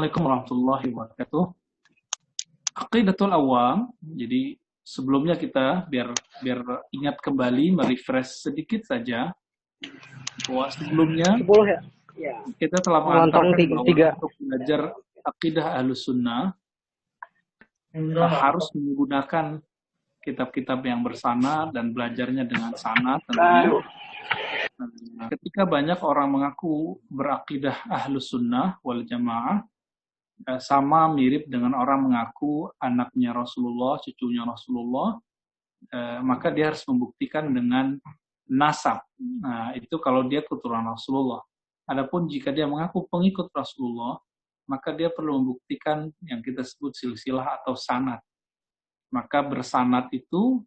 Assalamualaikum warahmatullahi wabarakatuh. Aqidatul Awam. Jadi sebelumnya kita biar ingat kembali, merefresh sedikit saja bahwa sebelumnya 10 ya. Ya. kita telah mengantarkan bahwa untuk belajar akidah Ahlus Sunnah harus menggunakan kitab-kitab yang bersanad dan belajarnya dengan sanad tentunya. Ketika banyak orang mengaku berakidah Ahlus Sunnah wal Jamaah, sama mirip dengan orang mengaku anaknya Rasulullah, cucunya Rasulullah, maka dia harus membuktikan dengan nasab. Nah, itu kalau dia keturunan Rasulullah. Adapun jika dia mengaku pengikut Rasulullah, maka dia perlu membuktikan yang kita sebut silsilah atau sanad. Maka bersanad itu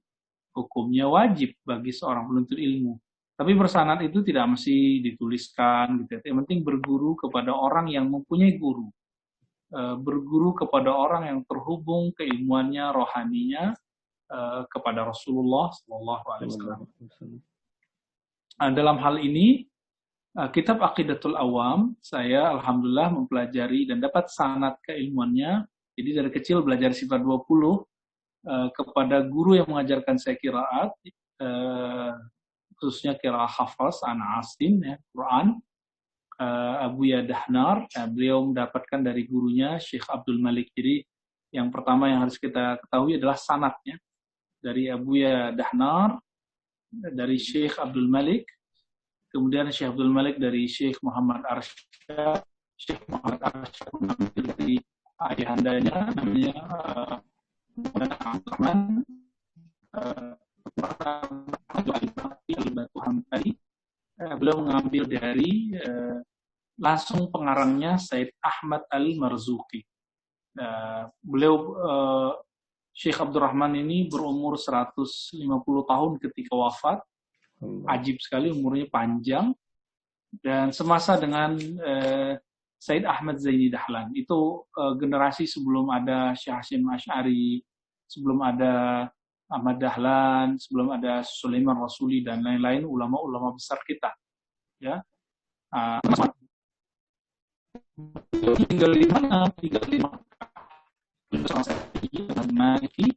hukumnya wajib bagi seorang penuntut ilmu. Tapi bersanad itu tidak mesti dituliskan, gitu. Yang penting berguru kepada orang yang mempunyai guru. Berguru kepada orang yang terhubung keilmuannya, rohaninya kepada Rasulullah SAW. Dalam hal ini, kitab Aqidatul Awam, saya alhamdulillah mempelajari dan dapat sanad keilmuannya. Jadi dari kecil belajar sifat 20 kepada guru yang mengajarkan saya qiraat, khususnya qiraat hafaz, ana asim, ya, Quran. Abuya Dahnar, beliau mendapatkan dari gurunya Syekh Abdul Malik. Jadi yang pertama yang harus kita ketahui adalah sanadnya dari Abuya Dahnar, dari Syekh Abdul Malik, kemudian Syekh Abdul Malik dari Syekh Muhammad Arsyad. Syekh Muhammad Arsyad mengambil dari ayahandanya namanya Abdurrahman Al-Batuhamtari. Beliau mengambil dari langsung pengarangnya Said Ahmad Al-Marzuki. Beliau Syekh Abdurrahman ini berumur 150 tahun ketika wafat. Ajib sekali, umurnya panjang. Dan semasa dengan Said Ahmad Zaini Dahlan. Itu generasi sebelum ada Syekh Hasyim Asy'ari, sebelum ada Ahmad Dahlan, sebelum ada Sulaiman Rasuli dan lain-lain ulama-ulama besar kita. Ya. Tinggal di mana? Tinggal di Maliki.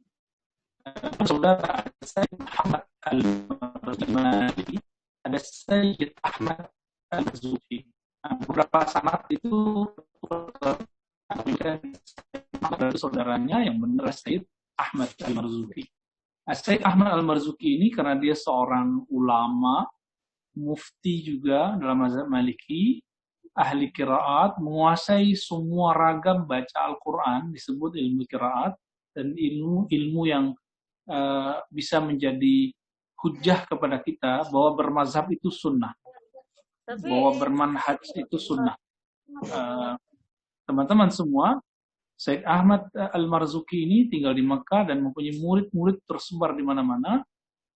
Saudara Sayyid Ahmad Al-Marzuki, ada Sayyid Ahmad Al-Marzuki. Beberapa sanad itu saudaranya yang benar Sayyid Ahmad Al-Marzuki. Sayyid Ahmad Al-Marzuki ini karena dia seorang ulama, mufti juga dalam mazhab Maliki, ahli qiraat, menguasai semua ragam baca Al-Quran, disebut ilmu qiraat, dan ilmu yang bisa menjadi hujjah kepada kita bahwa bermazhab itu sunnah, bahwa bermanhaj itu sunnah. Teman-teman semua, Said Ahmad Al-Marzuki ini tinggal di Mekah dan mempunyai murid-murid tersebar di mana-mana.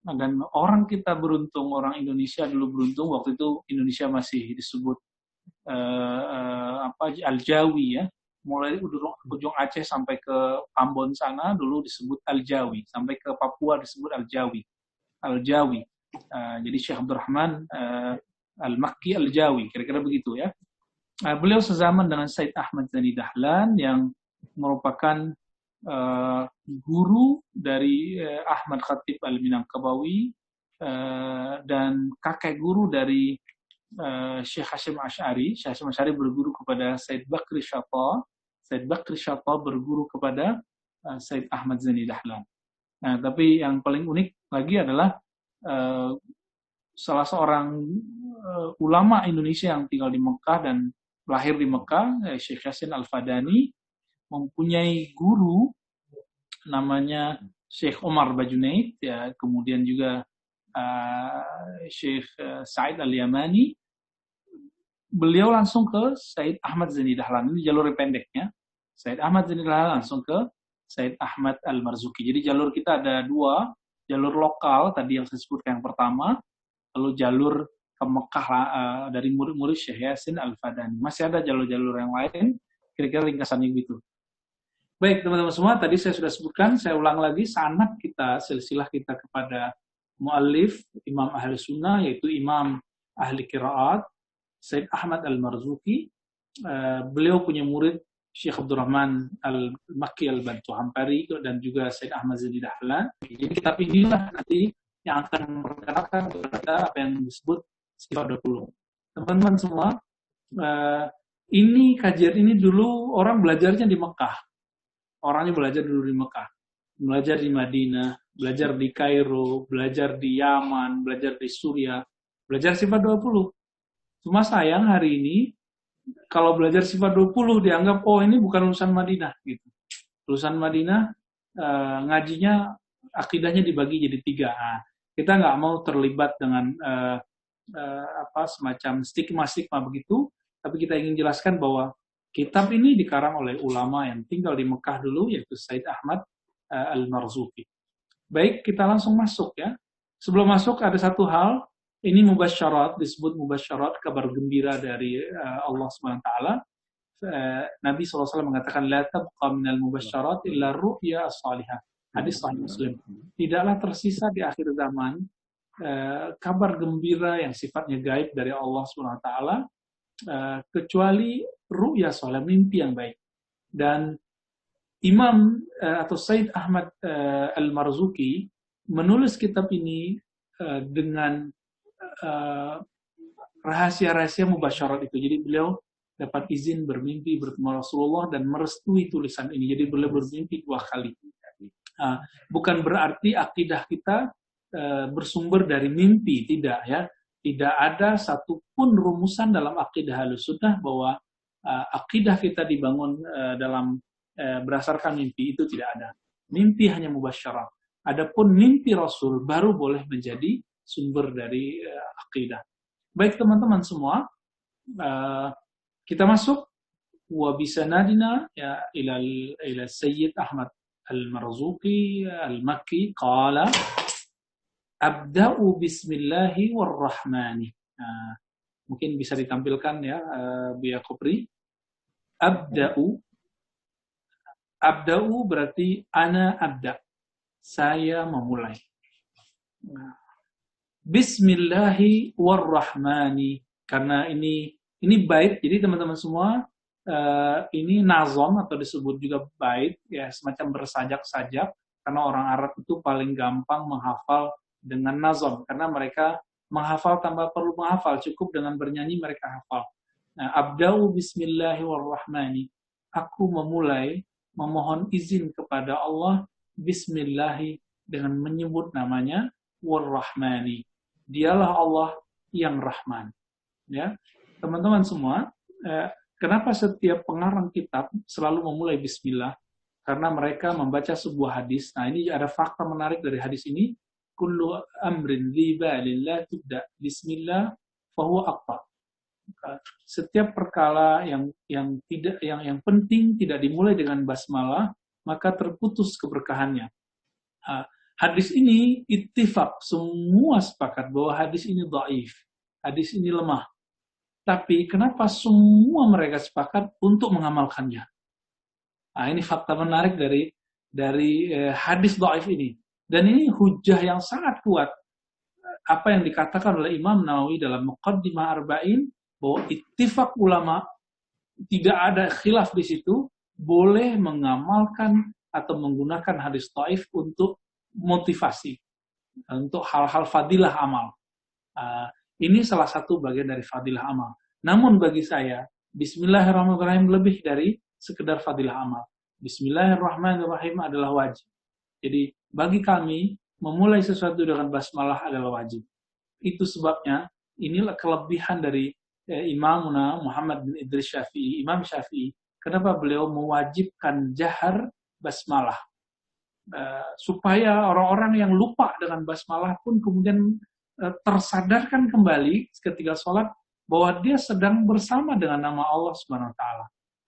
Dan orang kita beruntung, orang Indonesia dulu beruntung, waktu itu Indonesia masih disebut Al-Jawi, ya. Mulai ujung Aceh sampai ke Ambon sana dulu disebut Al-Jawi, sampai ke Papua disebut Al-Jawi. Jadi Syekh Abdurrahman Al-Makki Al-Jawi, kira-kira begitu, ya. Beliau sezaman dengan Said Ahmad Zaini Dahlan yang merupakan guru dari Ahmad Khatib Al-Minangkabawi dan kakek guru dari Syekh Hasyim Asy'ari. Syekh Hasyim Asy'ari berguru kepada Said Bakri Syata. Said Bakri Syata berguru kepada Said Ahmad Zaini Dahlan. Nah, tapi yang paling unik lagi adalah salah seorang ulama Indonesia yang tinggal di Mekah dan lahir di Mekah, Syekh Yasin Al-Fadani, mempunyai guru namanya Syekh Omar Bajunaid, ya, kemudian juga Syekh Said Al-Yamani. Beliau langsung ke Said Ahmad Zaini Dahlan, ini jalur pendeknya. Said Ahmad Zaini Dahlan langsung ke Said Ahmad Al-Marzuki. Jadi jalur kita ada dua, jalur lokal tadi yang saya sebutkan yang pertama, lalu jalur ke Mekah dari murid-murid Syekh Yasin Al-Fadani. Masih ada jalur-jalur yang lain, kira-kira ringkasannya gitu. Baik, teman-teman semua, tadi saya sudah sebutkan, saya ulang lagi, sanad kita, silsilah kita kepada muallif, Imam Ahli Sunnah, yaitu Imam Ahli Qiraat, Said Ahmad Al-Marzuki. Beliau punya murid Syekh Abdurrahman Al-Makki Al-Bantuhampari dan juga Syed Ahmad Zaki Dahlan. Jadi kitab inilah nanti yang akan memperkenalkan kepada apa yang disebut sifat 20. Teman-teman semua, ini kajian ini dulu orang belajarnya di Mekah. Orangnya belajar dulu di Mekah. Belajar di Madinah, belajar di Kairo, belajar di Yaman, belajar di Suriah, belajar sifat 20. Cuma sayang hari ini kalau belajar sifat 20 dianggap oh ini bukan urusan Madinah gitu. Urusan Madinah ngajinya akidahnya dibagi jadi 3. Nah, kita nggak mau terlibat dengan semacam stigma-stigma begitu, tapi kita ingin jelaskan bahwa kitab ini dikarang oleh ulama yang tinggal di Mekah dulu, yaitu Said Ahmad Al-Marzuki. Baik, kita langsung masuk ya. Sebelum masuk ada satu hal. Ini mubasyarat, disebut mubasyarat, kabar gembira dari Allah SWT. Nabi SAW mengatakan, La tabqa minal mubasyarat illa ru'ya as-salihah. Hadis Sahih Muslim. Tidaklah tersisa di akhir zaman kabar gembira yang sifatnya gaib dari Allah SWT, kecuali ru'ya salih, mimpi yang baik. Dan Imam atau Said Ahmad Al-Marzuki menulis kitab ini dengan rahasia-rahasia mubasyarat itu. Jadi beliau dapat izin bermimpi bertemu Rasulullah dan merestui tulisan ini. Jadi beliau bermimpi 2 kali. Bukan berarti akidah kita bersumber dari mimpi, tidak ya. Tidak ada satupun rumusan dalam akidah Ahlussunnah bahwa akidah kita dibangun dalam berdasarkan mimpi, itu tidak ada. Mimpi hanya mubasyarat. Adapun mimpi Rasul baru boleh menjadi sumber dari akidah. Baik teman-teman semua, kita masuk wa bisanadina ya ila Sayyid Ahmad Al-Marzuki Al-Makki qala abda'u bismillahi warrahmani. Mungkin bisa ditampilkan ya Buya Kopri. Abda'u berarti ana abda. Saya memulai. Bismillahi warrahmani, karena ini bait, jadi teman-teman semua ini nazom atau disebut juga bait ya, semacam bersajak-sajak, karena orang Arab itu paling gampang menghafal dengan nazom, karena mereka menghafal tanpa perlu menghafal, cukup dengan bernyanyi mereka hafal. Nah, abda'u bismillahi warrahmani, aku memulai memohon izin kepada Allah bismillahi, dengan menyebut namanya warrahmani. Dialah Allah yang Rahman. Ya, teman-teman semua, kenapa setiap pengarang kitab selalu memulai Bismillah? Karena mereka membaca sebuah hadis. Nah, ini ada fakta menarik dari hadis ini. Kullu amrin li balin la tubda Bismillah fahuwa aqta. Setiap perkara yang penting tidak dimulai dengan basmalah, maka terputus keberkahannya. Hadis ini ittifaq, semua sepakat bahwa hadis ini dhaif, hadis ini lemah. Tapi kenapa semua mereka sepakat untuk mengamalkannya? Nah, ini fakta menarik dari hadis dhaif ini. Dan ini hujah yang sangat kuat. Apa yang dikatakan oleh Imam Nawawi dalam Muqaddimah Arba'in, bahwa ittifaq ulama, tidak ada khilaf di situ, boleh mengamalkan atau menggunakan hadis dhaif untuk motivasi, untuk hal-hal fadilah amal. Ini salah satu bagian dari fadilah amal. Namun bagi saya, Bismillahirrahmanirrahim lebih dari sekedar fadilah amal. Bismillahirrahmanirrahim adalah wajib. Jadi bagi kami, memulai sesuatu dengan basmalah adalah wajib. Itu sebabnya, inilah kelebihan dari Imamuna Muhammad bin Idris Syafi'i, Imam Syafi'i. Kenapa beliau mewajibkan jahar basmalah? Supaya orang-orang yang lupa dengan basmalah pun kemudian tersadarkan kembali ketika sholat bahwa dia sedang bersama dengan nama Allah Subhanahu wa taala.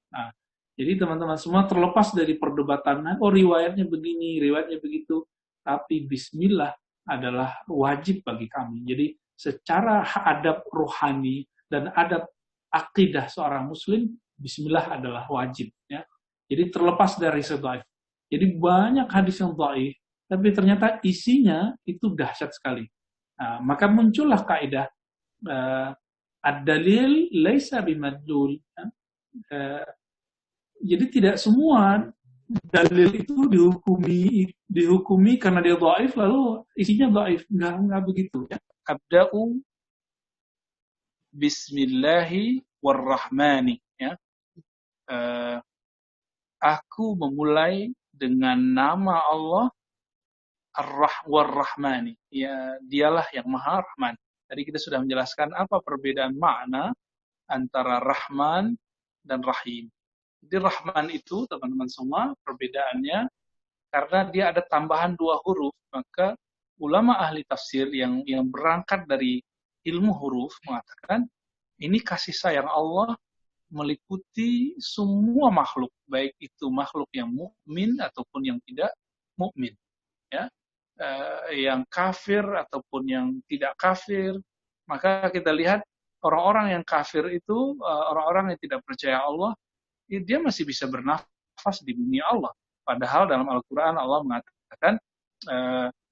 Nah, jadi teman-teman semua, terlepas dari perdebatan, oh riwayatnya begini, riwayatnya begitu, tapi bismillah adalah wajib bagi kami. Jadi secara adab rohani dan adab akidah seorang muslim, bismillah adalah wajib ya. Jadi terlepas dari dhaif. Jadi banyak hadis yang dhaif, tapi ternyata isinya itu dahsyat sekali. Nah, maka muncullah kaidah ad-dalil laisa bimadlul. Jadi tidak semua dalil itu dihukumi karena dia dhaif lalu isinya dhaif. Enggak begitu ya. Abda'u bismillahi warrahmani ya. Aku memulai dengan nama Allah Ar-Rahmani. Ya, dialah yang Maha Rahman. Tadi kita sudah menjelaskan apa perbedaan makna antara Rahman dan Rahim. Jadi Rahman itu, teman-teman semua, perbedaannya karena dia ada tambahan 2 huruf, maka ulama ahli tafsir yang berangkat dari ilmu huruf mengatakan ini kasih sayang Allah meliputi semua makhluk, baik itu makhluk yang mukmin ataupun yang tidak mukmin, ya, yang kafir ataupun yang tidak kafir. Maka kita lihat orang-orang yang kafir itu, orang-orang yang tidak percaya Allah, dia masih bisa bernafas di bumi Allah. Padahal dalam Al-Quran Allah mengatakan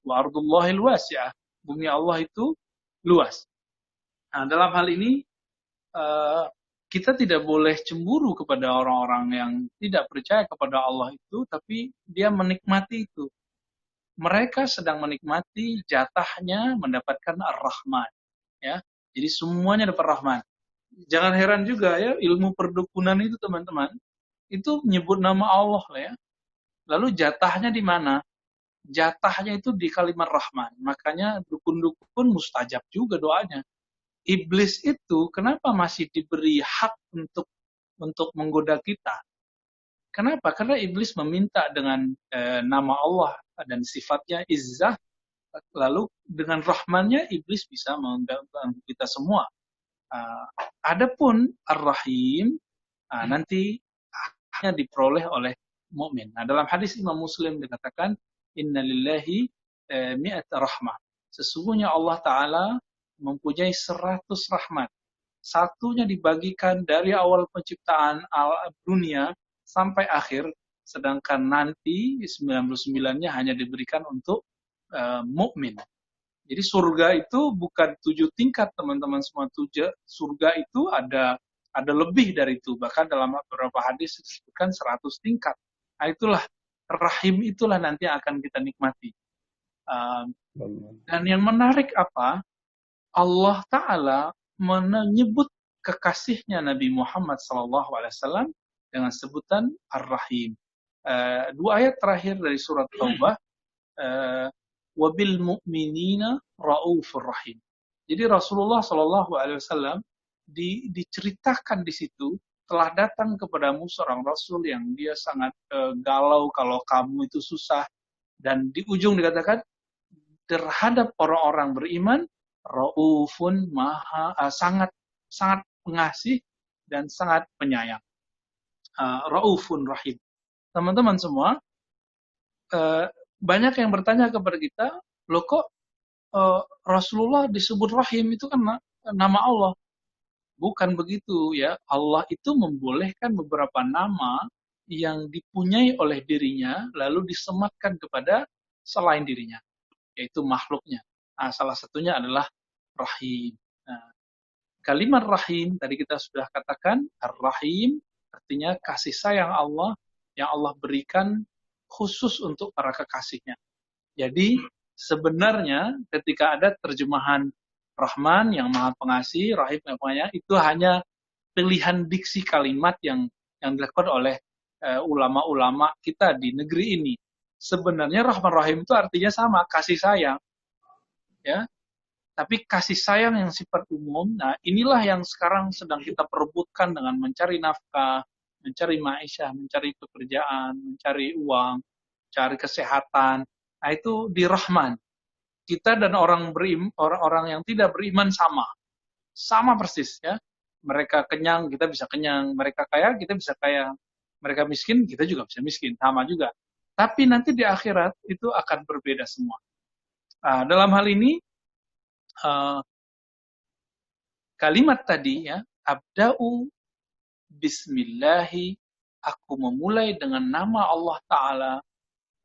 wa ardullahil wasi'ah, bumi Allah itu luas. Nah, dalam hal ini kita tidak boleh cemburu kepada orang-orang yang tidak percaya kepada Allah itu, tapi dia menikmati itu. Mereka sedang menikmati jatahnya mendapatkan Ar-Rahman. Ya, jadi semuanya dapat Rahman. Jangan heran juga ya, ilmu perdukunan itu teman-teman, itu menyebut nama Allah lah ya. Lalu jatahnya di mana? Jatahnya itu di kalimat Rahman. Makanya dukun-dukun mustajab juga doanya. Iblis itu kenapa masih diberi hak untuk menggoda kita? Kenapa? Karena iblis meminta dengan nama Allah dan sifatnya izzah, lalu dengan rahmannya iblis bisa mengganggu kita semua. Adapun Ar-Rahim nanti hanya diperoleh oleh mukmin. Nah, dalam hadis Imam Muslim dikatakan innalillahi mi'at rahmah. Sesungguhnya Allah Ta'ala mempunyai 100 rahmat. Satunya dibagikan dari awal penciptaan dunia sampai akhir, sedangkan nanti 99-nya hanya diberikan untuk mukmin. Jadi surga itu bukan 7 tingkat, teman-teman semua. Surga itu ada lebih dari itu. Bahkan dalam beberapa hadis disebutkan 100 tingkat. Nah, itulah rahim, itulah nanti akan kita nikmati. Dan yang menarik apa? Allah Ta'ala menyebut kekasihnya Nabi Muhammad SAW dengan sebutan Ar-Rahim. 2 ayat terakhir dari surat Taubah, wabil mu'minina ra'ufur rahim. Jadi Rasulullah SAW diceritakan di situ telah datang kepadamu seorang Rasul yang dia sangat galau kalau kamu itu susah, dan di ujung dikatakan terhadap orang-orang beriman Ra'ufun sangat pengasih dan sangat penyayang. Ra'ufun rahim. Teman-teman semua, banyak yang bertanya kepada kita, loh kok Rasulullah disebut rahim, itu kan nama Allah. Bukan begitu ya. Allah itu membolehkan beberapa nama yang dipunyai oleh dirinya lalu disematkan kepada selain dirinya, yaitu makhluknya. Nah, salah satunya adalah Rahim. Nah, kalimat Rahim tadi kita sudah katakan, Ar-Rahim artinya kasih sayang Allah yang Allah berikan khusus untuk para kekasihnya. Jadi sebenarnya ketika ada terjemahan Rahman yang Maha Pengasih, Rahim yang Penyayang, itu hanya pilihan diksi kalimat yang dilakukan oleh ulama-ulama kita di negeri ini. Sebenarnya Rahman Rahim itu artinya sama, kasih sayang. Ya, tapi kasih sayang yang sifat umum. Nah, inilah yang sekarang sedang kita perebutkan dengan mencari nafkah, mencari ma'isyah, mencari pekerjaan, mencari uang, mencari kesehatan. Nah, itu di Rahman. Kita dan orang yang tidak beriman sama persis ya. Mereka kenyang, kita bisa kenyang. Mereka kaya, kita bisa kaya. Mereka miskin, kita juga bisa miskin, sama juga. Tapi nanti di akhirat itu akan berbeda semua. Dalam hal ini kalimat tadi ya, abda'u bismillahi, aku memulai dengan nama Allah Ta'ala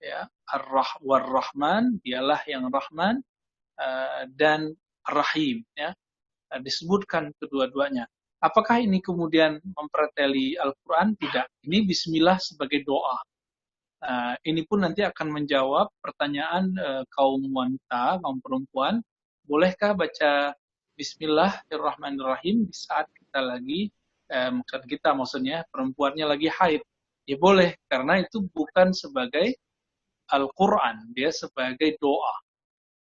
ya, Ar-Rahman, dialah yang Rahman, dan Rahim ya, disebutkan kedua-duanya. Apakah ini kemudian mempreteli Al-Quran? Tidak. Ini bismillah sebagai doa. Ini pun nanti akan menjawab pertanyaan kaum wanita, kaum perempuan. Bolehkah baca Bismillahirrahmanirrahim di saat kita lagi, maksudnya perempuannya lagi haid? Ya boleh, karena itu bukan sebagai Al-Quran, dia sebagai doa.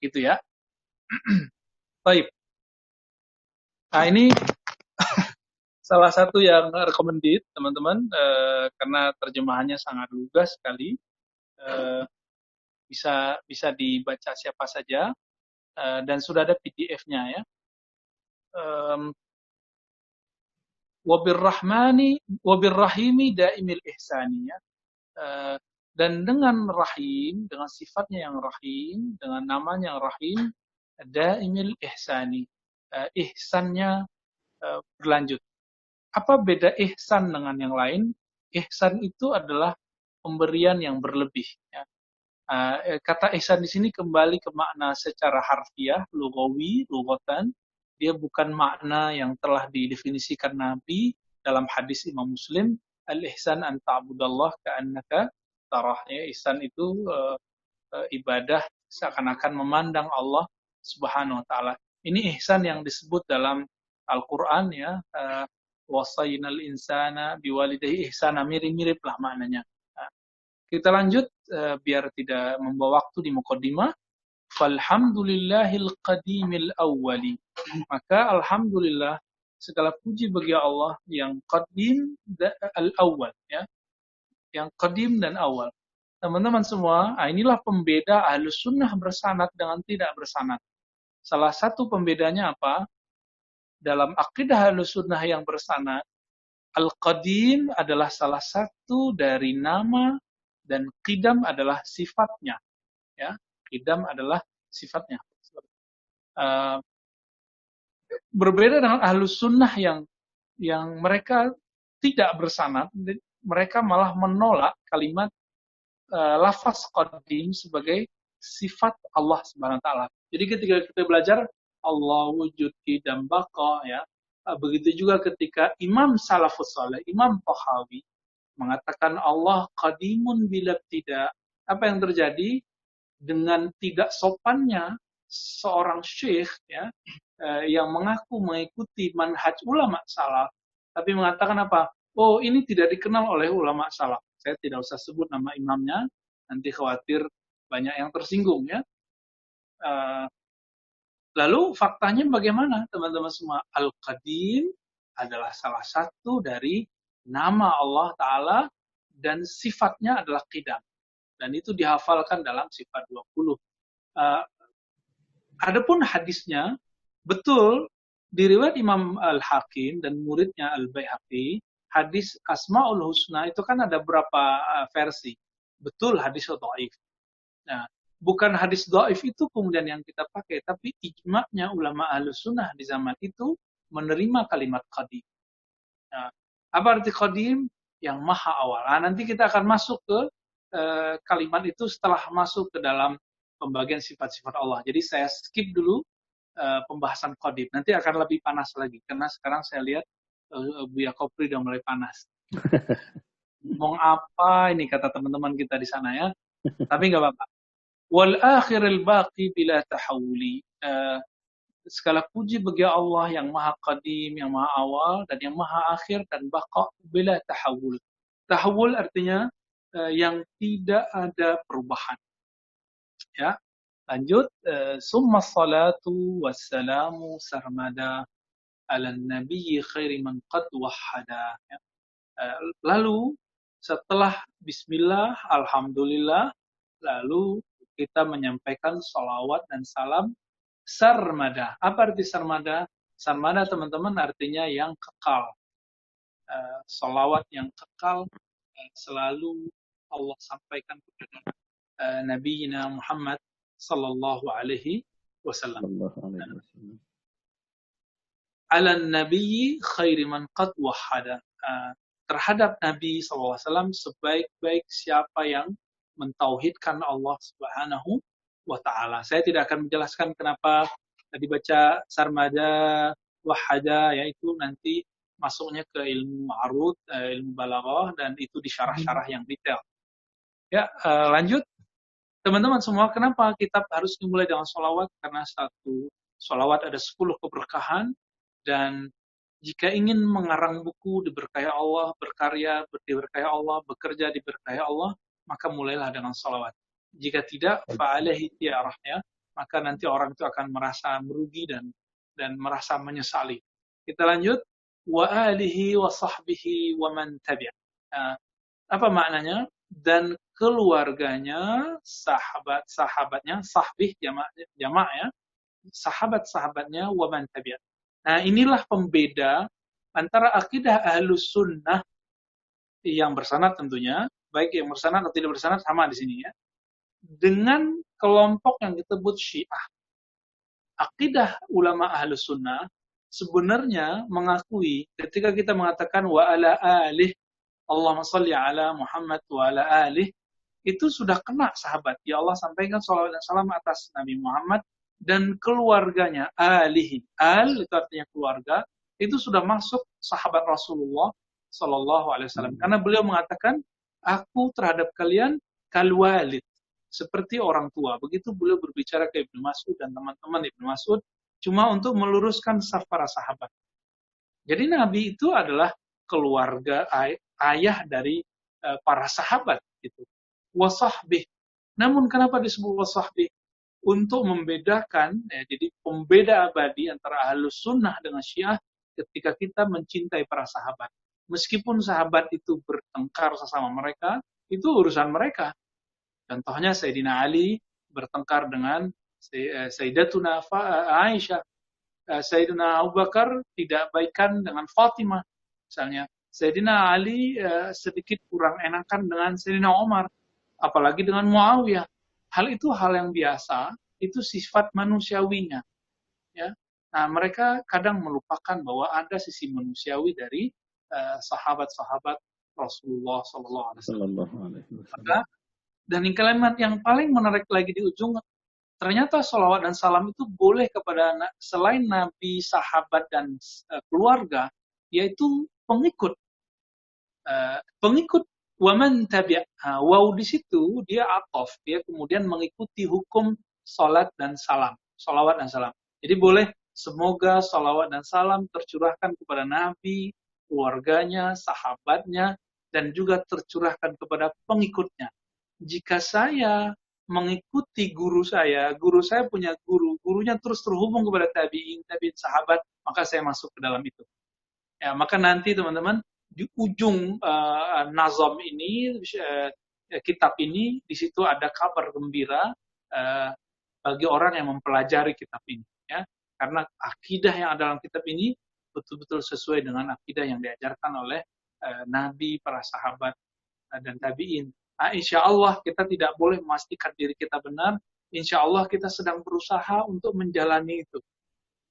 Gitu ya. Baik. Nah ini salah satu yang recommended, teman-teman, karena terjemahannya sangat lugas sekali. Bisa dibaca siapa saja, dan sudah ada PDF-nya ya. Wabirrahimi daimil ihsani ya. Dan dengan rahim, dengan sifatnya yang rahim, dengan namanya yang rahim, daimil ihsani, ihsannya berlanjut. Apa beda ihsan dengan yang lain? Ihsan itu adalah pemberian yang berlebih. Ya. Kata ihsan di sini kembali ke makna secara harfiah, lugawi, lugatan. Dia bukan makna yang telah didefinisikan Nabi dalam hadis Imam Muslim. Al-ihsan an ta'budallah ka'annaka tarah. Ya, ihsan itu ibadah seakan-akan memandang Allah Subhanahu wa taala. Ini ihsan yang disebut dalam Al-Qur'an ya, wasainal insana biwalidayhi ihsana, mirip-mirip lah maknanya. Kita lanjut biar tidak membawa waktu di muqaddimah. Falhamdulillahil qadimil awwali. Maka alhamdulillah segala puji bagi Allah yang qadim al-awwal ya. Yang qadim dan awal. Teman-teman semua, inilah pembeda Ahlus Sunnah bersanad dengan tidak bersanad. Salah satu pembedanya apa? Dalam akidah Ahlus Sunnah yang bersanad, Al-Qadim adalah salah satu dari nama dan Qidam adalah sifatnya. Ya, Qidam adalah sifatnya. Berbeda dengan Ahlus Sunnah yang mereka tidak bersanad, mereka malah menolak kalimat lafaz qadim sebagai sifat Allah Subhanahu wa taala. Jadi ketika kita belajar Allah wujud qidam baqa ya, begitu juga ketika Imam Salafus Saleh, Imam Tahawi mengatakan Allah qadimun bila tidak. Apa yang terjadi dengan tidak sopannya seorang syekh ya, yang mengaku mengikuti manhaj ulama salaf, tapi mengatakan apa? Oh, ini tidak dikenal oleh ulama salaf. Saya tidak usah sebut nama imamnya, nanti khawatir banyak yang tersinggung ya. Lalu faktanya bagaimana teman-teman semua? Al-Qadim adalah salah satu dari nama Allah Ta'ala dan sifatnya adalah Qidam. Dan itu dihafalkan dalam sifat 20. Adapun hadisnya, betul, diriwayat Imam Al-Hakim dan muridnya Al-Baihaqi, hadis Asma'ul Husna itu kan ada berapa versi. Betul hadis dhaif. Nah, bukan hadis dhaif itu kemudian yang kita pakai, tapi ijma'nya ulama Ahlus Sunnah di zaman itu menerima kalimat qadim. Nah, apa arti qadim? Yang maha awal. Nah, nanti kita akan masuk ke kalimat itu setelah masuk ke dalam pembagian sifat-sifat Allah. Jadi saya skip dulu pembahasan qadim. Nanti akan lebih panas lagi, karena sekarang saya lihat Buya Kopri udah mulai panas. Ngomong apa ini kata teman-teman kita di sana ya. Tapi nggak apa-apa. Wal akhiril baqi bila tahawuli. Segala puji bagi Allah yang maha qadim, yang maha awal, dan yang maha akhir, dan baqa bila tahawul. Tahawul artinya yang tidak ada perubahan. Ya, lanjut. Summa salatu wassalamu sarmada ala nabiyyi khairi man qad wahhada. Ya. Lalu setelah bismillah, alhamdulillah, lalu kita menyampaikan salawat dan salam sarmada. Apa arti sarmada? Sarmada teman-teman artinya yang kekal. Salawat yang kekal selalu Allah sampaikan kepada Nabi Muhammad sallallahu alaihi wasallam. Ala nabiyyi khairi man qad wahhada. Terhadap Nabi SAW sebaik-baik siapa yang mentauhidkan Allah Subhanahu wa ta'ala. Saya tidak akan menjelaskan kenapa dibaca sarmada, wahada, yaitu nanti masuknya ke ilmu arud, ilmu balaghah, dan itu disyarah-syarah yang detail. Ya, lanjut. Teman-teman semua, kenapa kitab harus dimulai dengan sholawat? Karena satu, sholawat ada 10 keberkahan, dan jika ingin mengarang buku diberkahi Allah, berkarya diberkahi Allah, bekerja diberkahi Allah, maka mulailah dengan sholawat. Jika tidak, fa'alaihi tiarahnya, maka nanti orang itu akan merasa merugi dan merasa menyesali. Kita lanjut. Wa alihi wa sahbihi wa man tabi'. Apa maknanya? Dan keluarganya, sahabat-sahabatnya, sahbih jamak ya, sahabat-sahabatnya, wa man tabi'. Nah, inilah pembeda antara akidah Ahlus Sunnah yang bersanad tentunya, baik yang bersanad atau tidak bersanad sama di sini ya, dengan kelompok yang disebut Syiah. Akidah ulama Ahlus Sunnah sebenarnya mengakui ketika kita mengatakan wa ala alih Allahumma salli ala Muhammad wa ala alih, itu sudah kena sahabat. Ya Allah sampaikan salawat dan salam atas Nabi Muhammad dan keluarganya. Alihi. Al itu artinya keluarga. Itu sudah masuk sahabat Rasulullah Sallallahu Alaihi Wasallam. Karena beliau mengatakan, aku terhadap kalian kalwalid. Seperti orang tua. Begitu beliau berbicara ke Ibnu Mas'ud dan teman-teman Ibnu Mas'ud. Cuma untuk meluruskan saf para sahabat. Jadi Nabi itu adalah keluarga ayah dari para sahabat gitu. Wasahbih. Namun kenapa disebut wasahbih? Untuk membedakan, ya, jadi pembeda abadi antara Ahlus Sunnah dengan Syiah ketika kita mencintai para sahabat. Meskipun sahabat itu bertengkar sesama mereka, itu urusan mereka. Contohnya Sayyidina Ali bertengkar dengan Sayyidatuna Aisyah. Sayyidina Abu Bakar tidak baikan dengan Fatimah. Misalnya, Sayyidina Ali sedikit kurang enakan dengan Sayyidina Umar. Apalagi dengan Muawiyah. Hal itu hal yang biasa, itu sifat manusiawinya. Ya. Nah, mereka kadang melupakan bahwa ada sisi manusiawi dari sahabat-sahabat Rasulullah SAW. Dan kalimat yang paling menarik lagi di ujung, ternyata sholawat dan salam itu boleh kepada selain Nabi, sahabat, dan keluarga, yaitu pengikut. Pengikut waman tabi'. Waw di situ dia atof, dia kemudian mengikuti hukum salat dan salam, salawat dan salam. Jadi boleh semoga salawat dan salam tercurahkan kepada Nabi, keluarganya, sahabatnya, dan juga tercurahkan kepada pengikutnya. Jika saya mengikuti guru saya punya guru, gurunya terus terhubung kepada tabi'in sahabat, maka saya masuk ke dalam itu. Ya, maka nanti teman-teman di ujung nazam ini, kitab ini, di situ ada kabar gembira bagi orang yang mempelajari kitab ini. Ya. Karena akidah yang ada dalam kitab ini betul-betul sesuai dengan akidah yang diajarkan oleh Nabi, para sahabat, dan tabi'in. Nah, insya Allah kita tidak boleh memastikan diri kita benar. Insya Allah kita sedang berusaha untuk menjalani itu.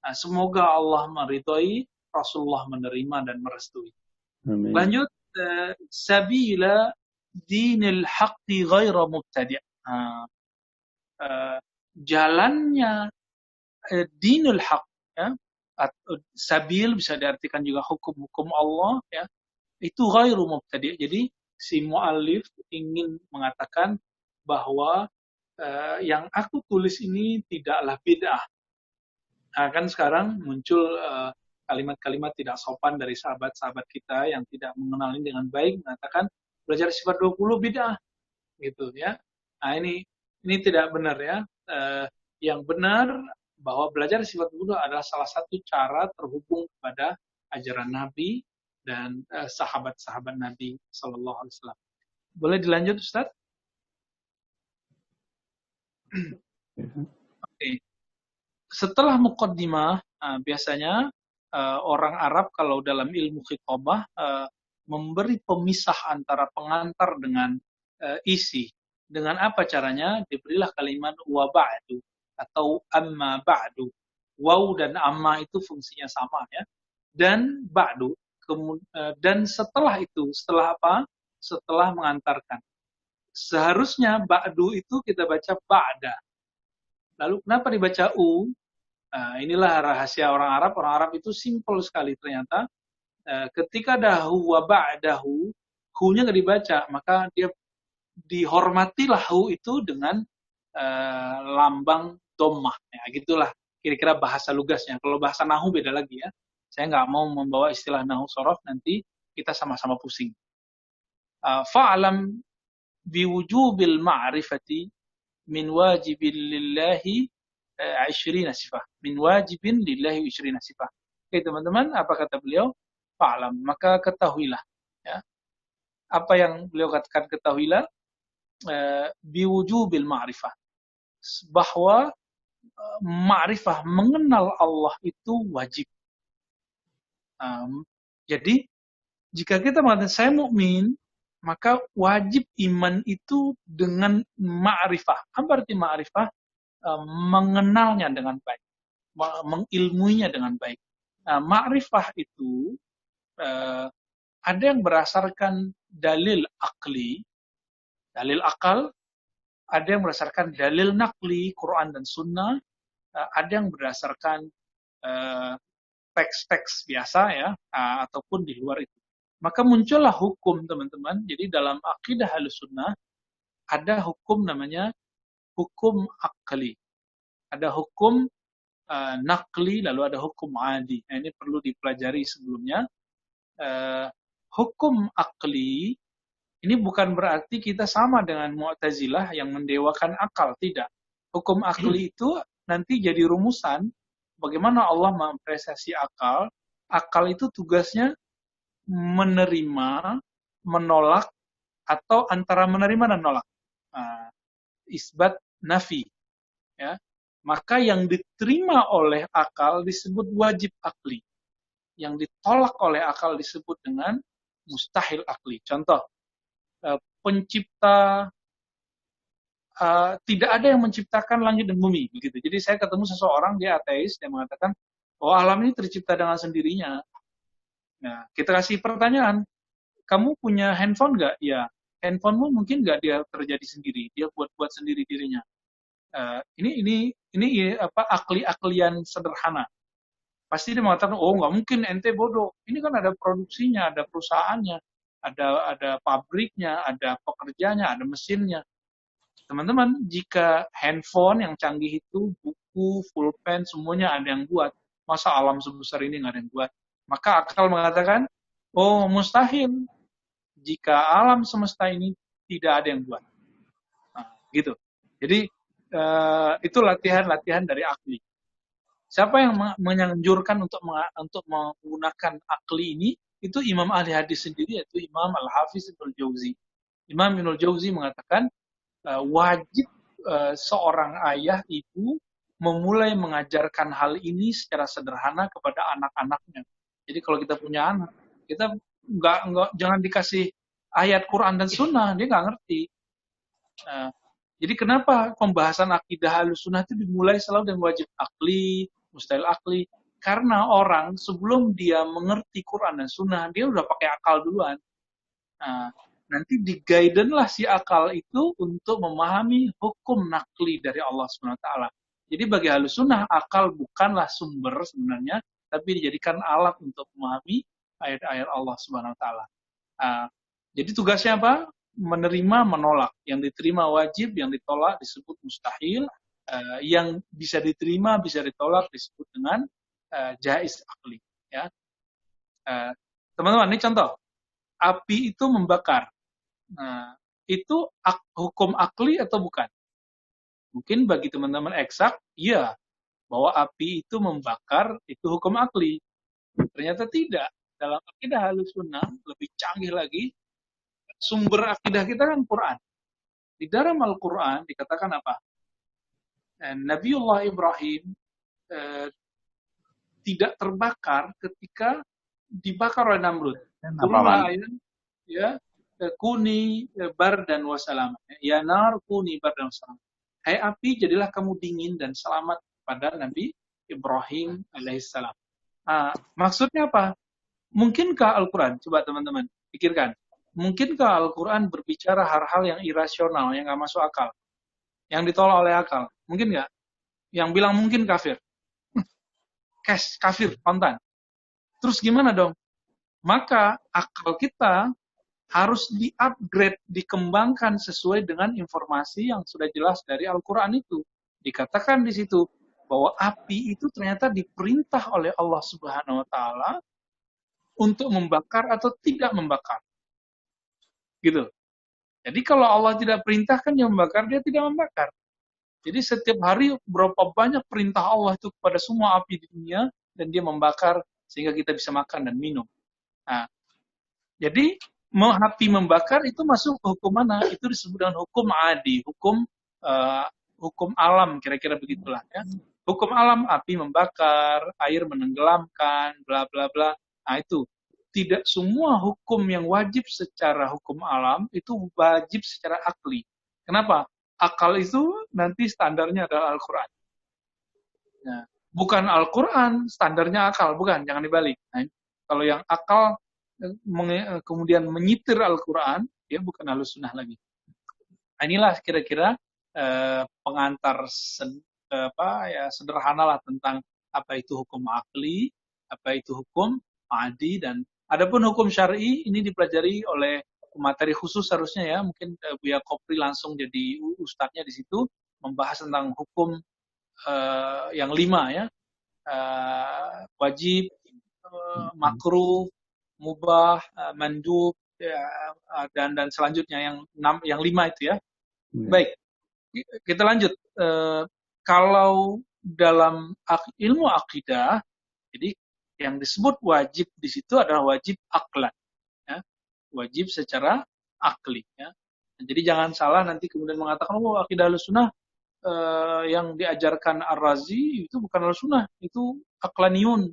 Nah, semoga Allah meridhai, Rasulullah menerima dan merestui. Amin. Lanjut, sabila dinil haqqi ghaira mubtadi'. Jalannya dinul haqq, ya. Sabil bisa diartikan juga hukum-hukum Allah, ya. Itu ghairu mubtadi'. Jadi si mu'allif ingin mengatakan bahwa yang aku tulis ini tidaklah bid'ah. Nah, kan sekarang muncul kalimat-kalimat tidak sopan dari sahabat-sahabat kita yang tidak mengenali dengan baik, mengatakan belajar sifat 20 bid'ah gitu ya. Nah, ini tidak benar ya. Yang benar bahwa belajar sifat 20 adalah salah satu cara terhubung kepada ajaran Nabi dan sahabat-sahabat Nabi sallallahu alaihi wasallam. Boleh dilanjut, Ustaz? Oke. Setelah muqaddimah, biasanya orang Arab kalau dalam ilmu khitabah memberi pemisah antara pengantar dengan isi. Dengan apa caranya? Diberilah kalimat wa ba'du atau amma ba'du. Waw dan amma itu fungsinya sama ya. Dan ba'du. Dan setelah itu, setelah apa? Setelah mengantarkan. Seharusnya ba'du itu kita baca ba'da. Lalu kenapa dibaca u? Nah, inilah rahasia orang Arab. Orang Arab itu simpel sekali ternyata. Ketika ada hu wa ba'dahu, hu-nya nggak dibaca, maka dia dihormatilah hu itu dengan lambang dhammah. Ya, gitulah kira-kira bahasa lugasnya. Kalau bahasa nahu beda lagi ya. Saya nggak mau membawa istilah nahu sorof, nanti kita sama-sama pusing. Fa'alam biwujubil ma'rifati min wajibin lillahi 20 sifah. Min wajibin lillahi 20 sifah. Oke teman-teman, apa kata beliau? Fa'alam, maka ketahuilah. Ya. Apa yang beliau katakan ketahuilah? Biwujubil ma'rifah. Bahwa ma'rifah, mengenal Allah itu wajib. Jadi, jika kita mengatakan saya mukmin, maka wajib iman itu dengan ma'rifah. Apa arti ma'rifah? Mengenalnya dengan baik, mengilmuinya dengan baik. Ma'rifah itu ada yang berdasarkan dalil akli, dalil akal, ada yang berdasarkan dalil nakli, Quran dan Sunnah, ada yang berdasarkan teks-teks biasa ya, ataupun di luar itu. Maka muncullah hukum teman-teman. Jadi dalam akidah Ahlussunnah ada hukum namanya hukum akli. Ada hukum nakli, lalu ada hukum adi. Nah, ini perlu dipelajari sebelumnya. Hukum akli ini bukan berarti kita sama dengan Mu'tazilah yang mendewakan akal, tidak. Hukum akli itu nanti jadi rumusan bagaimana Allah mengapresiasi akal. Akal itu tugasnya menerima, menolak, atau antara menerima dan menolak. Isbat nafi. Ya. Maka yang diterima oleh akal disebut wajib akli. Yang ditolak oleh akal disebut dengan mustahil akli. Contoh, pencipta, tidak ada yang menciptakan langit dan bumi. Begitu. Jadi saya ketemu seseorang, dia ateis, dia mengatakan, oh alam ini tercipta dengan sendirinya. Nah, kita kasih pertanyaan, kamu punya handphone nggak? Ya, handphonemu mungkin nggak dia terjadi sendiri, dia buat sendiri dirinya. Ini apa akli-aklian sederhana. Pasti dia mengatakan, oh nggak mungkin, ente bodoh. Ini kan ada produksinya, ada perusahaannya, ada pabriknya, ada pekerjanya, ada mesinnya. Teman-teman, jika handphone yang canggih itu, buku, pulpen, semuanya ada yang buat, masa alam sebesar ini nggak ada yang buat? Maka akal mengatakan, oh mustahil jika alam semesta ini tidak ada yang buat. Nah, gitu. Jadi itu latihan-latihan dari akli. Siapa yang menyanjurkan untuk menggunakan akli ini? Itu Imam ahli hadis sendiri, yaitu Imam Al-Hafiz Ibnul Jauzi. Imam Ibnul Jauzi mengatakan wajib seorang ayah ibu memulai mengajarkan hal ini secara sederhana kepada anak-anaknya. Jadi kalau kita punya anak, kita jangan dikasih ayat Quran dan Sunnah, dia nggak ngerti. Jadi kenapa pembahasan akidah Ahlussunnah itu dimulai selalu dengan wajib akli, mustahil akli? Karena orang sebelum dia mengerti Quran dan Sunnah, dia udah pakai akal duluan. Nanti di-guiden lah si akal itu untuk memahami hukum nakli dari Allah SWT. Jadi bagi Ahlussunnah, akal bukanlah sumber sebenarnya, tapi dijadikan alat untuk memahami ayat-ayat Allah SWT. Jadi tugasnya apa? Menerima, menolak. Yang diterima wajib, yang ditolak disebut mustahil. Yang bisa diterima, bisa ditolak disebut dengan jaiz akli. Ya. Teman-teman, ini contoh. Api itu membakar. Nah, itu hukum akli atau bukan? Mungkin bagi teman-teman eksak, iya. Bahwa api itu membakar, itu hukum akli. Ternyata tidak. Dalam akidah Ahlussunnah, lebih canggih lagi, sumber akidah kita kan Quran. Di dalam Al-Quran dikatakan apa? Nabiullah Ibrahim tidak terbakar ketika dibakar oleh Namrud. Ya, kuni bardan wa salam. Ya nar kuni bardan wa salam. Hai api, jadilah kamu dingin dan selamat pada Nabi Ibrahim alaihissalam. Maksudnya apa? Mungkinkah Al-Quran? Coba teman-teman pikirkan. Mungkinkah Al-Quran berbicara hal-hal yang irasional, yang nggak masuk akal? Yang ditolak oleh akal? Mungkin nggak? Yang bilang mungkin kafir. Kafir, kontan. Terus gimana dong? maka akal kita harus di-upgrade, dikembangkan sesuai dengan informasi yang sudah jelas dari Al-Quran itu. Dikatakan di situ bahwa api itu ternyata diperintah oleh Allah Subhanahu wa Ta'ala untuk membakar atau tidak membakar. Gitu. Jadi kalau Allah tidak perintahkan dia membakar, dia tidak membakar. Jadi setiap hari berapa banyak perintah Allah itu kepada semua api di dunia, dan dia membakar sehingga kita bisa makan dan minum. Nah, jadi api membakar itu masuk hukum mana? Itu disebut dengan hukum adi, hukum alam, kira-kira begitulah ya. Hukum alam, api membakar, air menenggelamkan, bla bla bla. Nah itu tidak semua hukum yang wajib secara hukum alam itu wajib secara akli. Kenapa? Akal itu nanti standarnya adalah Al-Quran. Nah, bukan Al-Quran standarnya akal, bukan, jangan dibalik. Nah, kalau yang akal kemudian menyitir Al-Quran, ya bukan Ahlussunnah lagi. Nah, inilah kira-kira pengantar sederhana lah tentang apa itu hukum akli, apa itu hukum adi, dan adapun hukum syar'i ini dipelajari oleh materi khusus harusnya ya, mungkin Buya Kopri langsung jadi ustadznya di situ membahas tentang hukum yang 5 ya, wajib, makruh, mubah, mandub, ya, dan selanjutnya yang 5 itu ya. Baik, kita lanjut. Kalau dalam ilmu akidah, jadi yang disebut wajib di situ adalah wajib aklan, ya. Wajib secara akli. Ya. Jadi jangan salah nanti kemudian mengatakan, oh akidah Ahlussunnah yang diajarkan Ar-Razi itu bukan Ahlussunnah, itu aklaniyun,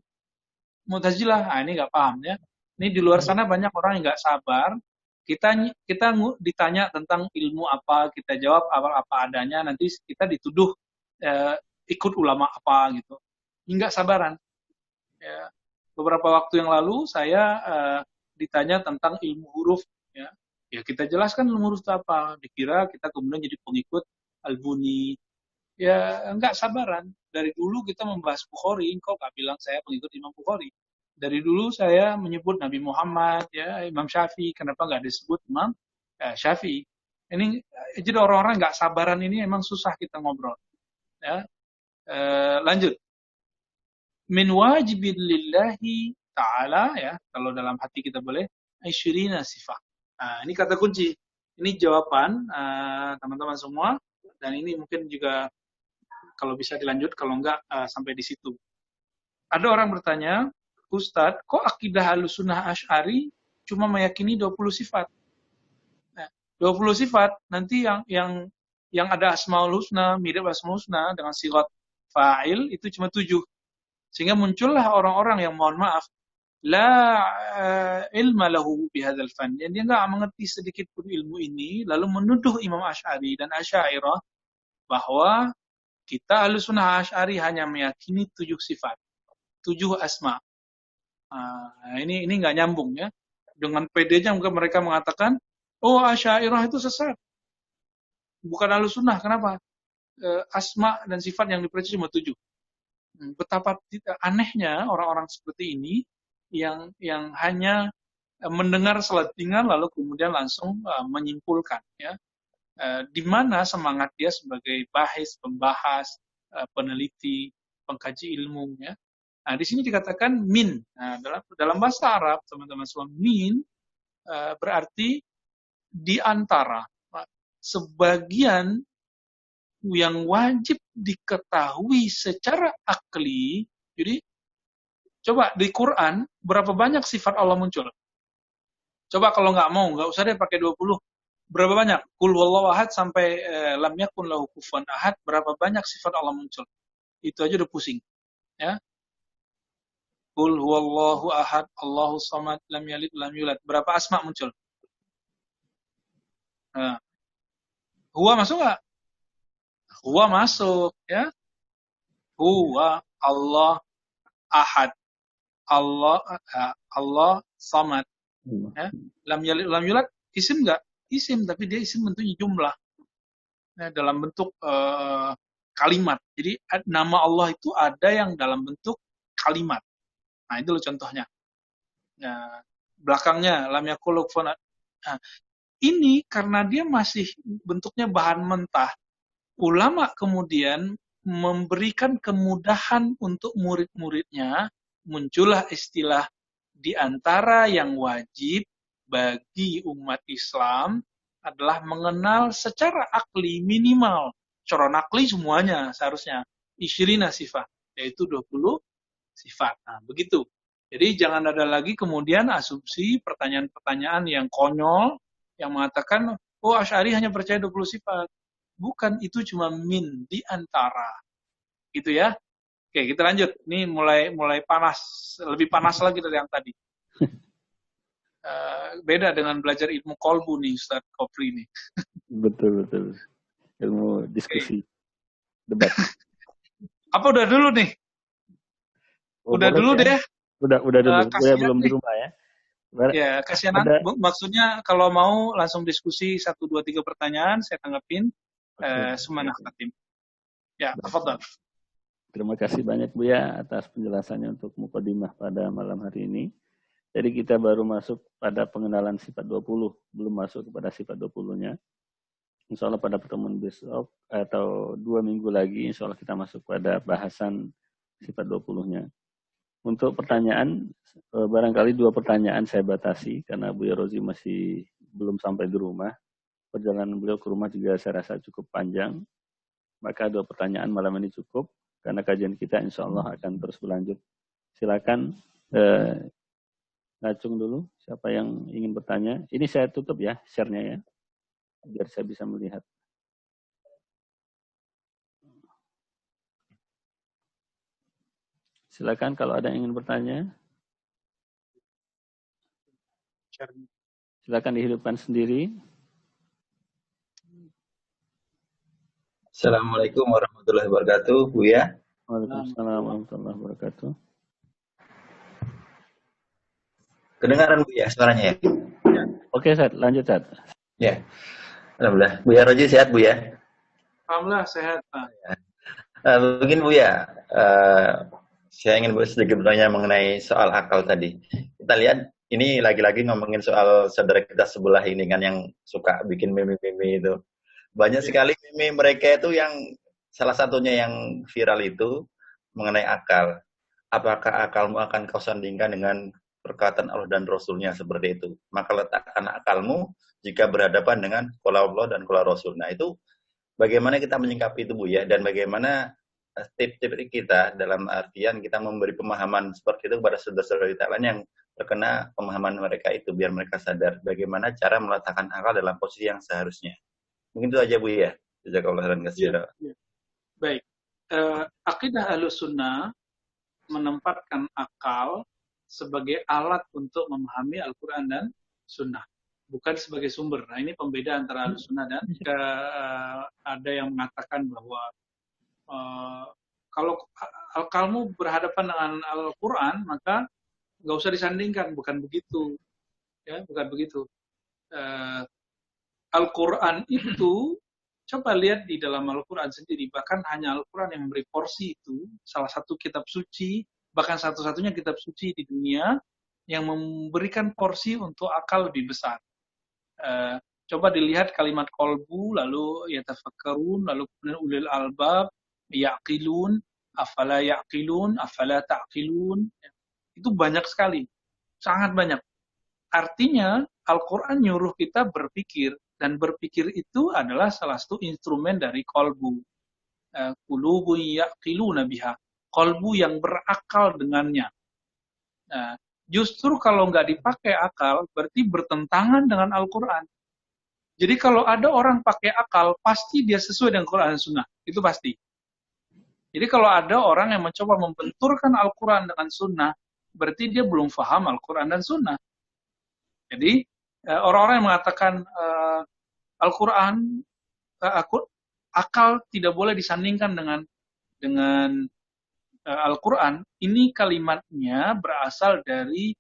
Mu'tazilah. Nah, ini nggak paham ya. Ini di luar sana banyak orang yang nggak sabar. Kita ditanya tentang ilmu apa, kita jawab apa adanya, nanti kita dituduh ikut ulama apa gitu. Ini nggak sabaran. Ya. Beberapa waktu yang lalu saya ditanya tentang ilmu huruf. Ya. Ya kita jelaskan ilmu huruf itu apa. Dikira kita kemudian jadi pengikut Al-Buni. Ya nggak sabaran. Dari dulu kita membahas Bukhari, kok nggak bilang saya pengikut Imam Bukhari. Dari dulu saya menyebut Nabi Muhammad, ya Imam Syafi'i, kenapa nggak disebut Imam Syafi'i? Ini jadi orang-orang nggak sabaran ini emang susah kita ngobrol. Ya. Lanjut. Min wajibin lillahi ta'ala, ya kalau dalam hati kita boleh, asyirina sifat. Nah, ini kata kunci. Ini jawaban teman-teman semua, dan ini mungkin juga kalau bisa dilanjut, kalau enggak sampai di situ. Ada orang bertanya, Ustadz, kok akidah Ahlussunnah Asy'ari cuma meyakini 20 sifat? Nah, 20 sifat, nanti yang ada Asmaul Husna, mirip Asmaul Husna dengan sigat fa'il itu cuma 7. Sehingga muncullah orang-orang yang mohon maaf, la ilma lahu bihadzal fan. Dia enggak mengerti sedikit pun ilmu ini, lalu menuduh Imam Asy'ari dan Asy'ariyah bahwa kita Ahlussunnah Asy'ari hanya meyakini 7 sifat, 7 asma. Ini nggak nyambung ya. Dengan PD-nya mereka mengatakan, oh Asy'ariyah itu sesat. Bukan Ahlussunnah, kenapa? Asma dan sifat yang dipercaya cuma 7. Betapa anehnya orang-orang seperti ini yang hanya mendengar seletingan lalu kemudian langsung menyimpulkan ya. Di mana semangat dia sebagai bahis, pembahas, peneliti, pengkaji ilmu ya. Nah, di sini dikatakan min. Nah, dalam bahasa Arab, teman-teman semua, min berarti di antara. Sebagian yang wajib diketahui secara akli. Jadi, coba di Quran, berapa banyak sifat Allah muncul? Coba kalau nggak usah deh pakai 20. Berapa banyak? Qul huwallahu ahad sampai lam yakun lahu kufuwan ahad, berapa banyak sifat Allah muncul? Itu aja udah pusing. Ya. Qul huwallahu ahad, Allahu samad, lam yalid, lam yulad. Berapa asma muncul? Nah. Huwa masuk nggak? Huwa masuk, ya. Huwa, Allah, ahad. Allah samad. Ya. Lam yalid, lam yulad, isim nggak? Isim, tapi dia isim bentuknya jumlah. Ya, dalam bentuk kalimat. Jadi nama Allah itu ada yang dalam bentuk kalimat. Nah, itu loh contohnya. Nah, belakangnya lam yakul kufuwan ahad. Nah, ini karena dia masih bentuknya bahan mentah, ulama kemudian memberikan kemudahan untuk murid-muridnya, muncullah istilah di antara yang wajib bagi umat Islam adalah mengenal secara akli minimal, secara nakli semuanya seharusnya, isyirina sifat, yaitu 20 sifat. Nah, begitu. Jadi jangan ada lagi kemudian asumsi pertanyaan-pertanyaan yang konyol yang mengatakan, oh Asy'ari hanya percaya 20 sifat. Bukan, itu cuma min di antara. Gitu ya. Oke, kita lanjut. Ini mulai panas, lebih panas lagi dari yang tadi. Beda dengan belajar ilmu kolbu nih, Ustaz Kopri nih. Betul. Ilmu diskusi, debat. Apa udah dulu nih? Udah dulu ya. deh. Udah dulu. Gue belum nih. di rumah ya. Ya, kasihan. Maksudnya kalau mau langsung diskusi 1, 2, 3 pertanyaan, saya tanggapin. Semangat Fatim. Ya, tafadhol. Terima kasih banyak Buya atas penjelasannya untuk mukadimah pada malam hari ini. Jadi kita baru masuk pada pengenalan sifat 20, belum masuk kepada sifat 20-nya. Insya Allah pada pertemuan besok atau 2 minggu lagi, insya Allah kita masuk pada bahasan sifat 20-nya. Untuk pertanyaan, barangkali 2 pertanyaan saya batasi, karena Buya Rozi masih belum sampai di rumah. Perjalanan beliau ke rumah juga saya rasa cukup panjang. Maka 2 pertanyaan malam ini cukup, karena kajian kita insya Allah akan terus berlanjut. Silakan ngacung dulu, siapa yang ingin bertanya. Ini saya tutup ya, share-nya ya, biar saya bisa melihat. Silakan kalau ada yang ingin bertanya. Silakan dihidupkan sendiri. Assalamualaikum warahmatullahi wabarakatuh, Buya. Waalaikumsalam warahmatullahi wabarakatuh. Kedengaran Buya suaranya ya? Oke, Ustaz, lanjut Ustaz. Ya. Alhamdulillah. Buya Roji sehat Buya? Alhamdulillah sehat. Begini Buya, saya ingin sedikit bertanya mengenai soal akal tadi. Kita lihat ini lagi-lagi ngomongin soal saudara kita sebelah ini kan yang suka bikin meme-meme itu. Banyak sekali meme mereka itu yang salah satunya yang viral itu mengenai akal. Apakah akalmu akan kau sandingkan dengan perkataan Allah dan Rasulnya seperti itu? Maka letakkan akalmu jika berhadapan dengan qala Allah dan qala Rasul. Nah itu bagaimana kita menyikapi itu Bu ya? Dan bagaimana tip-tip kita dalam artian kita memberi pemahaman seperti itu kepada saudara-saudara kita lain yang terkena pemahaman mereka itu biar mereka sadar bagaimana cara meletakkan akal dalam posisi yang seharusnya. Mungkin itu aja Bu ya. Jazakallahu khairan katsiran. Baik. Akidah Ahlussunnah menempatkan akal sebagai alat untuk memahami Al-Quran dan Sunnah, bukan sebagai sumber. Nah, ini pembeda antara Ahlussunnah dan jika ada yang mengatakan bahwa kalau akalmu berhadapan dengan Al-Quran, maka nggak usah disandingkan. Bukan begitu. Ya, bukan begitu. Al-Quran itu, coba lihat di dalam Al-Quran sendiri, bahkan hanya Al-Quran yang memberi porsi itu, salah satu kitab suci, bahkan satu-satunya kitab suci di dunia, yang memberikan porsi untuk akal lebih besar. Coba dilihat kalimat kolbu, lalu yatafakkarun, lalu kemudian ulil albab, ya'qilun, afala ya'qilun, afala ta'qilun. Itu banyak sekali, sangat banyak. Artinya, Al-Quran nyuruh kita berpikir, dan berpikir itu adalah salah satu instrumen dari kolbu. Qulubun ya'qiluna biha. Kolbu yang berakal dengannya. Justru kalau nggak dipakai akal, berarti bertentangan dengan Al-Quran. Jadi kalau ada orang pakai akal, pasti dia sesuai dengan Quran dan Sunnah. Itu pasti. Jadi kalau ada orang yang mencoba membenturkan Al-Quran dengan Sunnah, berarti dia belum paham Al-Quran dan Sunnah. Jadi orang-orang yang mengatakan Al-Quran, akal tidak boleh disandingkan dengan Al-Quran. Ini kalimatnya berasal dari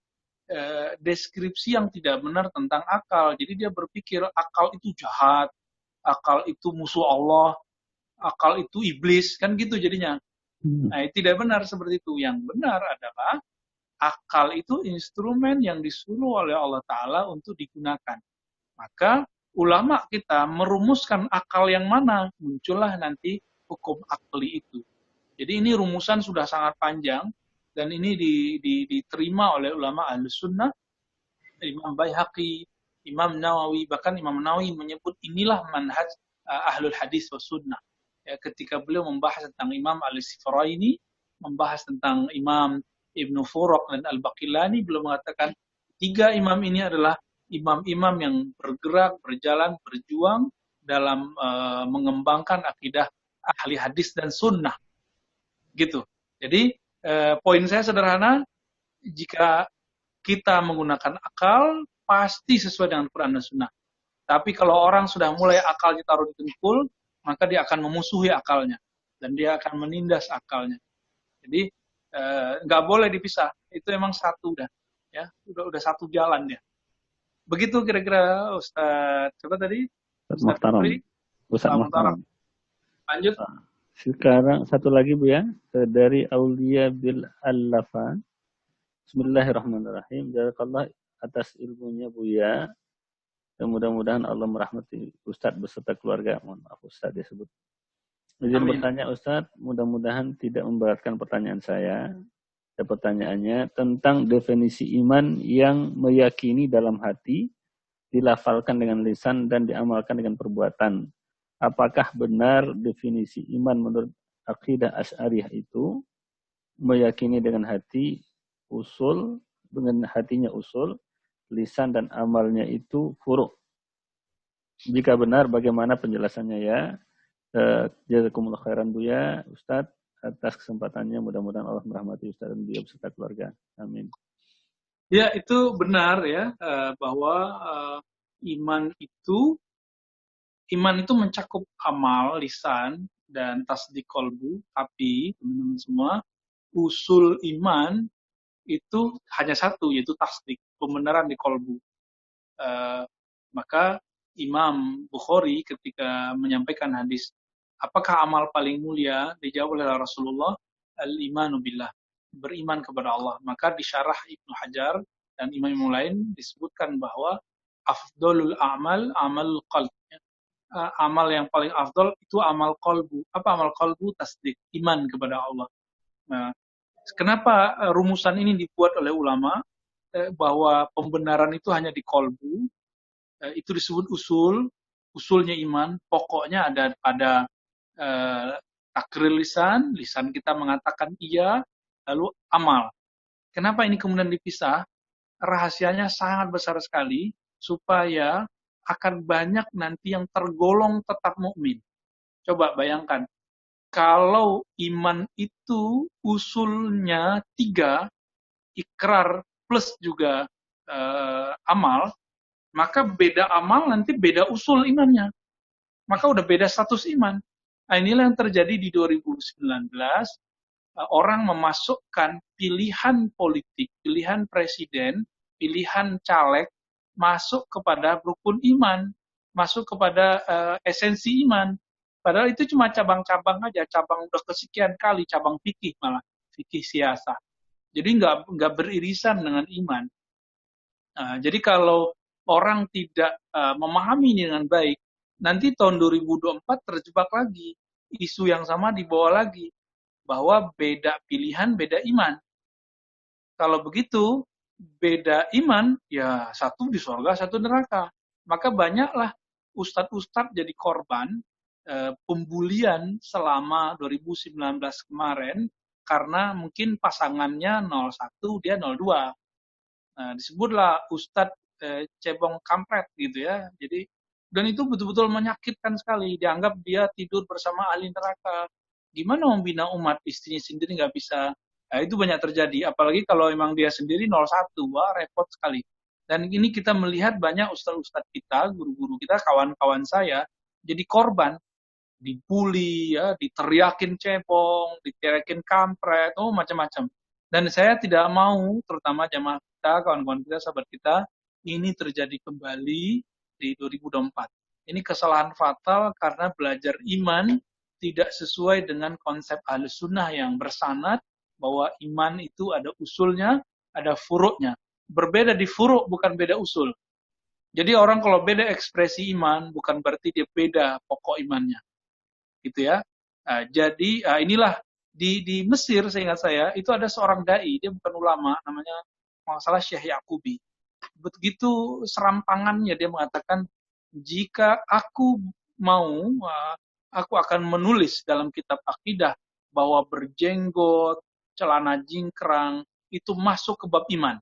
deskripsi yang tidak benar tentang akal. Jadi dia berpikir akal itu jahat, akal itu musuh Allah, akal itu iblis, kan gitu jadinya. Nah, tidak benar seperti itu. Yang benar adalah akal itu instrumen yang disuruh oleh Allah Ta'ala untuk digunakan. Maka ulama kita merumuskan akal yang mana, muncullah nanti hukum akli itu. Jadi ini rumusan sudah sangat panjang, dan ini diterima oleh ulama Ahlus Sunnah, Imam Baihaqi, Imam Nawawi, bahkan Imam Nawawi menyebut inilah manhaj Ahlul Hadis wa Sunnah. Ya, ketika beliau membahas tentang Imam Al-Sifraini, membahas tentang Imam Ibnu Furuq dan Al-Baqillani, beliau mengatakan tiga imam ini adalah imam-imam yang bergerak, berjalan, berjuang dalam mengembangkan akidah ahli hadis dan sunnah. Gitu. Jadi poin saya sederhana, jika kita menggunakan akal, pasti sesuai dengan Quran dan Sunnah. Tapi kalau orang sudah mulai akalnya taruh di dengkul, maka dia akan memusuhi akalnya. Dan dia akan menindas akalnya. Jadi, nggak boleh dipisah. Itu emang satu dah. Ya, udah satu jalan dia. Begitu kira-kira Ustaz. Coba tadi? Ustaz Muhtaram. Ustaz Muhtaram. Lanjut. Sekarang satu lagi Bu ya. Dari Aulia bil Allafa. Bismillahirrahmanirrahim. Jazakallah atas ilmunya Bu ya. Mudah-mudahan Allah merahmati Ustadz beserta keluarga. Mohon maaf Ustadz disebut. Izin bertanya Ustadz, mudah-mudahan tidak memberatkan pertanyaan saya. Pertanyaannya tentang definisi iman yang meyakini dalam hati, dilafalkan dengan lisan dan diamalkan dengan perbuatan. Apakah benar definisi iman menurut akidah Asy'ariyah itu meyakini dengan hati usul, dengan hatinya usul, lisan dan amalnya itu furu'? Jika benar, bagaimana penjelasannya ya? Jazakumullah khairan Bu ya, Ustadz, atas kesempatannya. Mudah-mudahan Allah merahmati Ustadz dan beliau beserta keluarga. Amin. Ya, itu benar ya, bahwa iman itu mencakup amal, lisan, dan tasdik qalbu. Tapi, teman-teman semua, usul iman itu hanya satu, yaitu tasdik, pembenaran di qalbu. Maka Imam Bukhari ketika menyampaikan hadis, apakah amal paling mulia? Dijawab oleh Rasulullah, al-imanu billah, beriman kepada Allah. Maka di syarah Ibnu Hajar dan imam lain disebutkan bahwa afdolul amal, amal qalb. Amal yang paling afdol itu amal qalbu. Apa amal qalbu? Tasdik, iman kepada Allah. Nah, kenapa rumusan ini dibuat oleh ulama, bahwa pembenaran itu hanya di qalbu? Itu disebut usulnya iman, pokoknya ada pada takrir lisan kita mengatakan iya, lalu amal. Kenapa ini kemudian dipisah? Rahasianya sangat besar sekali, supaya akan banyak nanti yang tergolong tetap mukmin. Coba bayangkan, kalau iman itu usulnya 3, ikrar plus juga amal, maka beda amal nanti beda usul imannya. Maka udah beda status iman. Nah, inilah yang terjadi di 2019. Orang memasukkan pilihan politik, pilihan presiden, pilihan caleg, masuk kepada rukun iman, masuk kepada esensi iman. Padahal itu cuma cabang-cabang aja, cabang udah kesekian kali, cabang fikih malah, fikih siasa. Jadi nggak beririsan dengan iman. Jadi kalau orang tidak memahami dengan baik, nanti tahun 2024 terjebak lagi. Isu yang sama dibawa lagi, bahwa beda pilihan, beda iman. Kalau begitu, beda iman, ya satu di surga, satu neraka. Maka banyaklah ustadz-ustadz jadi korban pembulian selama 2019 kemarin, karena mungkin pasangannya 01, dia 02. Nah, disebutlah ustadz cebong kampret gitu ya. Jadi, dan itu betul-betul menyakitkan sekali. Dianggap dia tidur bersama ahli neraka. Gimana membina umat, istrinya sendiri nggak bisa. Nah, itu banyak terjadi. Apalagi kalau memang dia sendiri 01, wah repot sekali. Dan ini kita melihat banyak ustadz-ustadz kita, guru-guru kita, kawan-kawan saya, jadi korban. Dibully, ya, diteriakin cebong, diteriakin kampret, macam-macam. Dan saya tidak mau, terutama jamaah kita, kawan-kawan kita, sahabat kita, ini terjadi kembali di 2024. Ini kesalahan fatal karena belajar iman tidak sesuai dengan konsep Ahlus Sunnah yang bersanad, bahwa iman itu ada usulnya, ada furuknya. Berbeda di furuk, bukan beda usul. Jadi orang kalau beda ekspresi iman, bukan berarti dia beda pokok imannya. Gitu ya. Jadi inilah di Mesir, seingat saya, itu ada seorang dai, dia bukan ulama, namanya masalah Syekh Yaqubi. Begitu serampangannya dia mengatakan, jika aku mau, aku akan menulis dalam kitab akidah bahwa berjenggot, celana jingkrang itu masuk ke bab iman.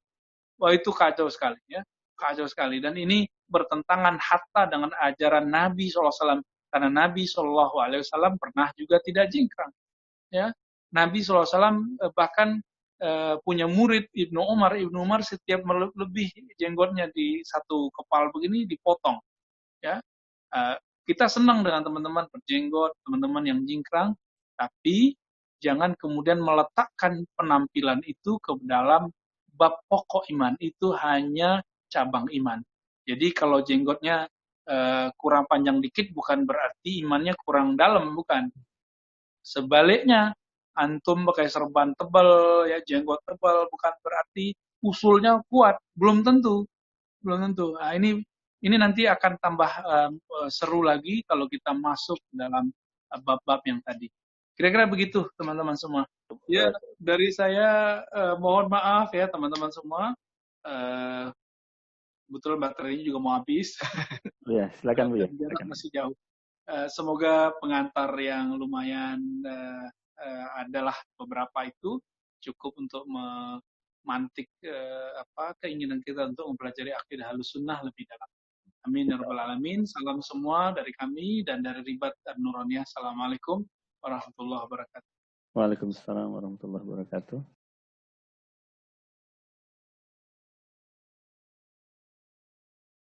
Wah, itu kacau sekali ya, kacau sekali. Dan ini bertentangan hatta dengan ajaran Nabi SAW, karena Nabi SAW pernah juga tidak jingkrang. Ya, Nabi SAW bahkan punya murid Ibnu Umar. Ibnu Umar setiap lebih jenggotnya di satu kepal begini dipotong. Ya, kita senang dengan teman-teman berjenggot, teman-teman yang jingkrang, tapi jangan kemudian meletakkan penampilan itu ke dalam bab pokok iman. Itu hanya cabang iman. Jadi kalau jenggotnya kurang panjang dikit bukan berarti imannya kurang dalam, bukan. Sebaliknya, antum pakai serban tebal, ya jenggot tebal, bukan berarti usulnya kuat, belum tentu, belum tentu. Nah, ini nanti akan tambah seru lagi kalau kita masuk dalam bab-bab yang tadi. Kira-kira begitu, teman-teman semua. Ya, dari saya mohon maaf ya, teman-teman semua. Betul baterainya juga mau habis. Ya, silakan Bu ya. Masih jauh. Semoga pengantar yang lumayan adalah beberapa itu cukup untuk memantik keinginan kita untuk mempelajari akidah Ahlussunnah lebih dalam. Amin ya rabbal alamin. Salam semua dari kami dan dari Ribat An-Nuraniyah. Assalamualaikum warahmatullahi wabarakatuh. Waalaikumsalam warahmatullahi wabarakatuh.